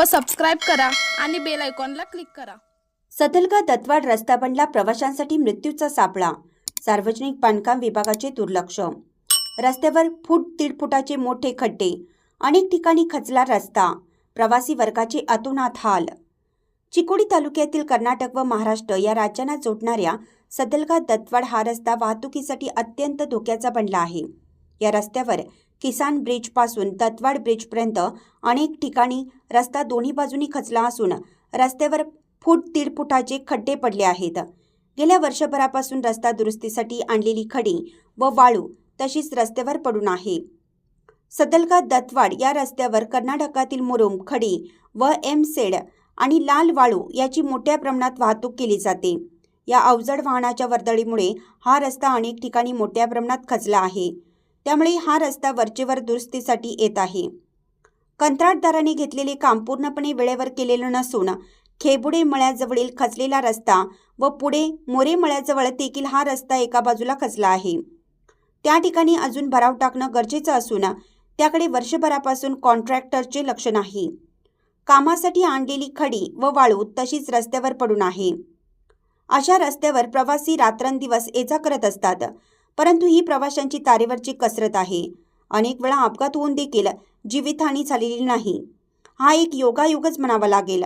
व सबस्क्राईब करा आणि बेल आयकॉनला क्लिक करा। सदलगा दत्तवाड रस्ता बनला प्रवाशांसाठी मृत्यूचा सापळा। सार्वजनिक बांधकाम विभागाचे दुर्लक्ष। रस्त्यावर फूट दीड फुटाचे मोठे खड्डे, अनेक ठिकाणी खचला रस्ता, प्रवासी वर्गाचे अतोनात हाल। चिकोडी तालुक्यातील कर्नाटक व महाराष्ट्र या राज्यांना जोडणाऱ्या सदलगा दत्तवाड हा रस्ता वाहतुकीसाठी अत्यंत धोक्याचा बनला आहे। या रस्त्यावर किसान ब्रिज पासून दत्तवाड ब्रिज पर्यंत अनेक ठिकाणी रस्ता दोन्ही बाजूनी खचला असून रस्त्यावर फूट दीड फुटाचे खड्डे पडले आहेत। गेल्या वर्षभरापासून रस्ता दुरुस्तीसाठी आणलेली खडी व वाळू तशीच रस्त्यावर पडून आहे। सदलगा दत्तवाड या रस्त्यावर कर्नाटकातील मुरुम, खडी व एमसेड आणि लाल वाळू याची मोठ्या प्रमाणात वाहतूक केली जाते। या अवजड वाहनाच्या वर्दळीमुळे हा रस्ता अनेक ठिकाणी मोठ्या प्रमाणात खचला आहे। त्यामुळे हा रस्ता वरचेवर दुरुस्तीसाठी येत आहे। कंत्राटदाराने घेतलेले काम पूर्णपणे वेळेवर केलेले नसून खेबुडे मळ्याजवळील खचलेला रस्ता व पुढे मोरे मळ्याजवळ देखील हा रस्ता एका बाजूला खचला आहे। त्या ठिकाणी अजून भराव टाकणं गरजेचं असून त्याकडे वर्षभरापासून कॉन्ट्रॅक्टरचे लक्ष नाही। कामासाठी आणलेली खडी व वाळू तशीच रस्त्यावर पडून आहे। अशा रस्त्यावर प्रवासी रात्रंदिवस ये-जा करत असतात, परंतु ही प्रवाशांची तारेवरची कसरत आहे। अनेक वेळा अपघात होऊन देखील जीवितहानी झालेली नाही। हा एक योगायोगच म्हणावा लागेल।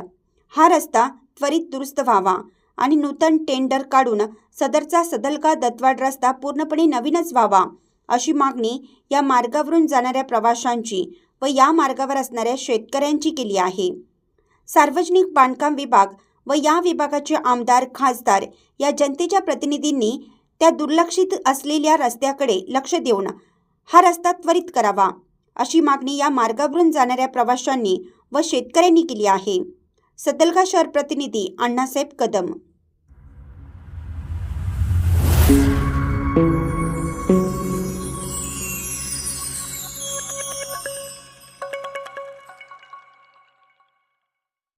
हा रस्ता त्वरित दुरुस्त व्हावा आणि नूतन टेंडर काढून सदरचा सदलगा दत्तवाड रस्ता पूर्णपणे नवीनच व्हावा, अशी मागणी या मार्गावरून जाणाऱ्या प्रवाशांची व या मार्गावर असणाऱ्या शेतकऱ्यांची केली आहे। सार्वजनिक बांधकाम विभाग व या विभागाचे आमदार, खासदार या जनतेच्या प्रतिनिधींनी त्या दुर्लक्षित असलेल्या रस्त्याकडे लक्ष देऊन हा रस्ता त्वरित करावा, अशी मागणी या मार्गावरून जाणाऱ्या प्रवाशांनी व शेतकऱ्यांनी केली आहे। सदलगा शहर प्रतिनिधी अण्णासाहेब कदम।